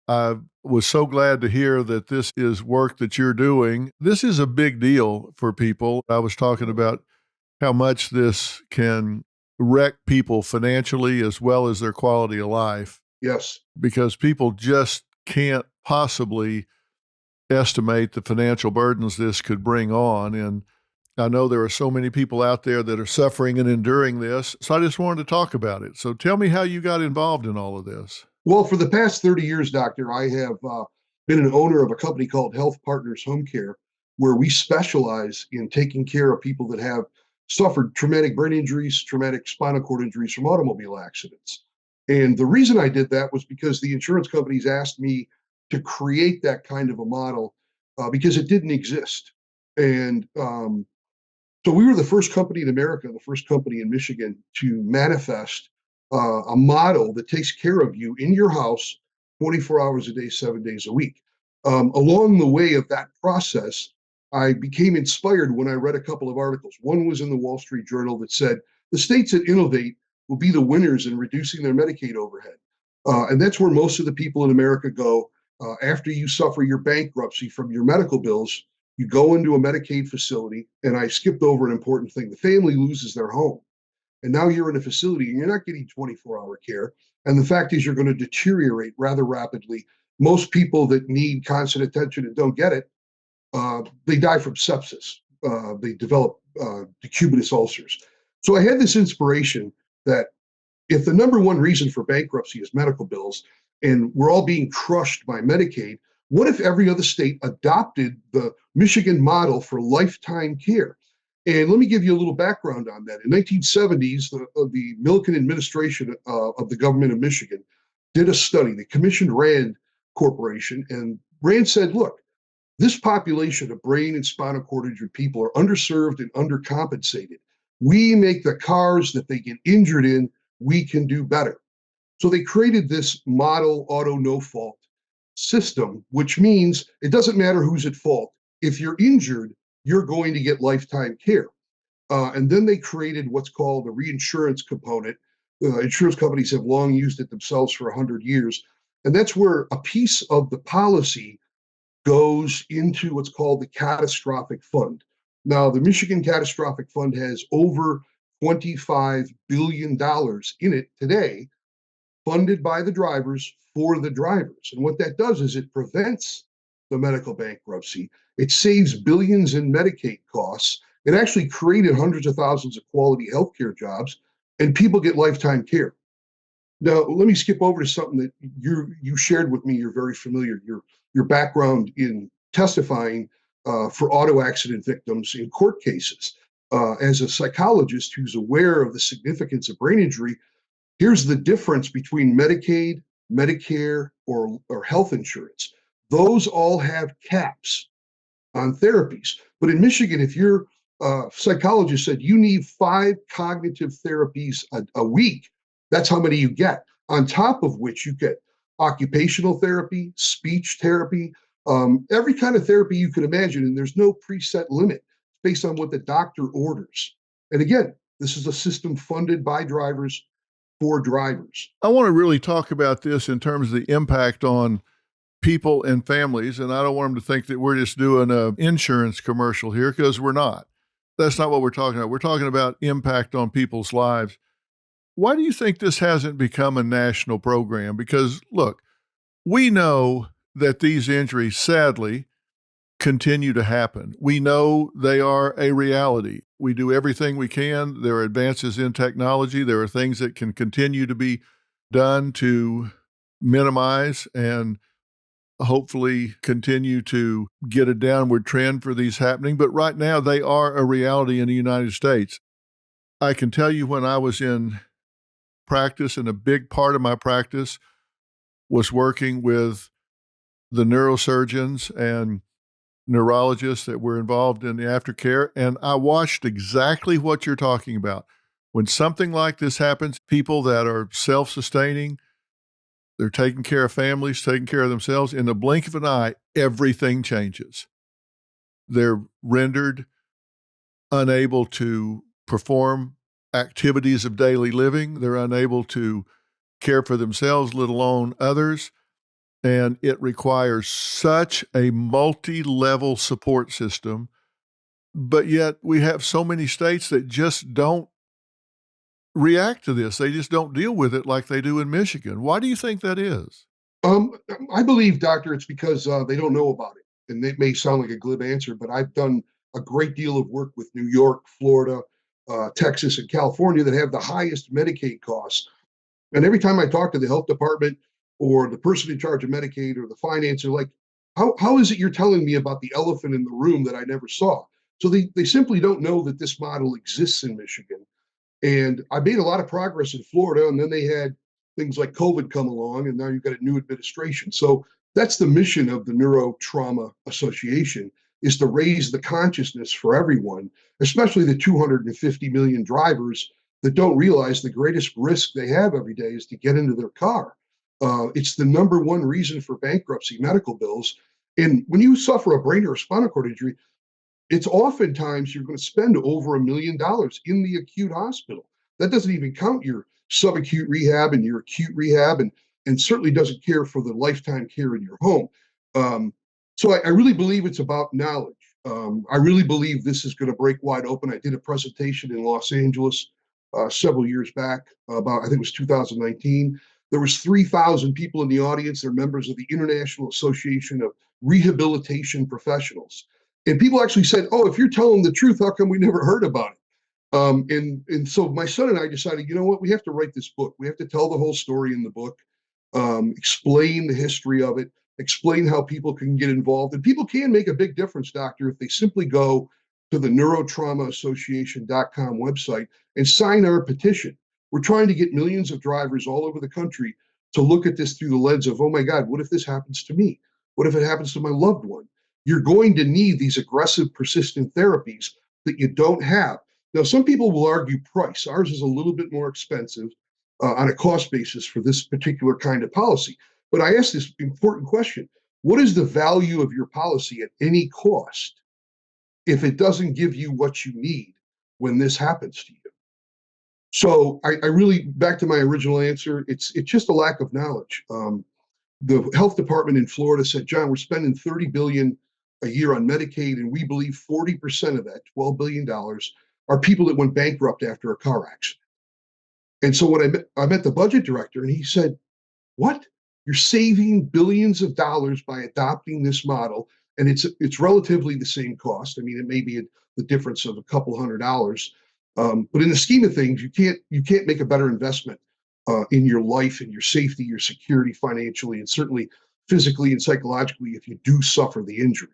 I was so glad to hear that this is work that you're doing. This is a big deal for people. I was talking about how much this can wreck people financially as well as their quality of life Yes. because people just can't possibly estimate the financial burdens this could bring on. And I know there are so many people out there that are suffering and enduring this. So I just wanted to talk about it. So tell me how you got involved in all of this. Well, for the past 30 years, Doctor, I have been an owner of a company called Health Partners Home Care, where we specialize in taking care of people that have suffered traumatic brain injuries, traumatic spinal cord injuries from automobile accidents. And the reason I did that was because the insurance companies asked me to create that kind of a model because it didn't exist. And so we were the first company in America, the first company in Michigan to manifest a model that takes care of you in your house 24 hours a day, 7 days a week. Along the way of that process, I became inspired when I read a couple of articles. One was in the Wall Street Journal that said the states that innovate will be the winners in reducing their Medicaid overhead. And that's where most of the people in America go after you suffer your bankruptcy from your medical bills. You go into a Medicaid facility, and I skipped over an important thing. The family loses their home. And now you're in a facility and you're not getting 24-hour care. And the fact is, you're going to deteriorate rather rapidly. Most people that need constant attention and don't get it, they die from sepsis. They develop decubitus ulcers. So I had this inspiration that if the number one reason for bankruptcy is medical bills and we're all being crushed by Medicaid, what if every other state adopted the Michigan model for lifetime care? And let me give you a little background on that. In 1970s, the Milliken administration of the government of Michigan did a study. They commissioned Rand Corporation, and Rand said, look, this population of brain and spinal cord injured people are underserved and undercompensated. We make the cars that they get injured in, we can do better. So they created this model auto no fault system, which means it doesn't matter who's at fault. If you're injured, you're going to get lifetime care. And then they created what's called a reinsurance component. Insurance companies have long used it themselves for 100 years. And that's where a piece of the policy goes into what's called the catastrophic fund. Now, the Michigan Catastrophic Fund has over $25 billion in it today, funded by the drivers for the drivers. And what that does is it prevents the medical bankruptcy. It saves billions in Medicaid costs. It actually created hundreds of thousands of quality healthcare jobs, and people get lifetime care. Now, let me skip over to something that you shared with me. You're very familiar. Your background in testifying for auto accident victims in court cases. As a psychologist who's aware of the significance of brain injury, here's the difference between Medicaid, Medicare, or health insurance. Those all have caps on therapies. But in Michigan, if your psychologist said you need 5 cognitive therapies a week, that's how many you get. On top of which you get occupational therapy, speech therapy, every kind of therapy you can imagine. And there's no preset limit based on what the doctor orders. And again, this is a system funded by drivers for drivers. I want to really talk about this in terms of the impact on people and families. And I don't want them to think that we're just doing an insurance commercial here, because we're not. That's not what we're talking about. We're talking about impact on people's lives. Why do you think this hasn't become a national program? Because look, we know that these injuries sadly continue to happen. We know they are a reality. We do everything we can. There are advances in technology. There are things that can continue to be done to minimize and hopefully continue to get a downward trend for these happening. But right now, they are a reality in the United States. I can tell you, when I was in practice, and a big part of my practice was working with the neurosurgeons and neurologists that were involved in the aftercare, and I watched exactly what you're talking about. When something like this happens, people that are self-sustaining, they're taking care of families, taking care of themselves, in the blink of an eye, everything changes. They're rendered unable to perform activities of daily living. They're unable to care for themselves, let alone others. and it requires such a multi-level support system. But yet we have so many states that just don't react to this. They just don't deal with it like they do in Michigan. Why do you think that is? Um, I believe, doctor, it's because they don't know about it. And it may sound like a glib answer, but I've done a great deal of work with New York, Florida, Texas, and California that have the highest Medicaid costs. And every time I talk to the health department or the person in charge of Medicaid or the finance, they're like, how is it you're telling me about the elephant in the room that I never saw? So they simply don't know that this model exists in Michigan. And I made a lot of progress in Florida, and then they had things like COVID come along, and now you've got a new administration. So that's the mission of the Neurotrauma Association, is to raise the consciousness for everyone, especially the 250 million drivers that don't realize the greatest risk they have every day is to get into their car. It's the number one reason for bankruptcy, medical bills. And when you suffer a brain or a spinal cord injury, it's oftentimes you're going to spend over $1 million in the acute hospital. That doesn't even count your subacute rehab and your acute rehab, and certainly doesn't care for the lifetime care in your home. So I really believe it's about knowledge. I really believe this is going to break wide open. I did a presentation in Los Angeles several years back, about I think it was 2019. There was 3,000 people in the audience. They're members of the International Association of Rehabilitation Professionals. And people actually said, "Oh, if you're telling the truth, how come we never heard about it?" And so my son and I decided, you know what, we have to write this book. We have to tell the whole story in the book, explain the history of it, explain how people can get involved. And people can make a big difference, doctor, if they simply go to the neurotraumaassociation.com website and sign our petition. We're trying to get millions of drivers all over the country to look at this through the lens of, oh my God, what if this happens to me? What if it happens to my loved one? You're going to need these aggressive, persistent therapies that you don't have. Now, some people will argue price. Ours is a little bit more expensive on a cost basis for this particular kind of policy. But I ask this important question: what is the value of your policy at any cost if it doesn't give you what you need when this happens to you? So I really, back to my original answer, it's just a lack of knowledge. The health department in Florida said, John, we're spending $30 billion a year on Medicaid, and we believe 40% of that, $12 billion, are people that went bankrupt after a car accident. And so when I met the budget director, and he said, what? You're saving billions of dollars by adopting this model, and it's relatively the same cost. I mean, it may be the difference of a couple $100, but in the scheme of things, you can't make a better investment in your life and your safety, your security financially, and certainly physically and psychologically if you do suffer the injury.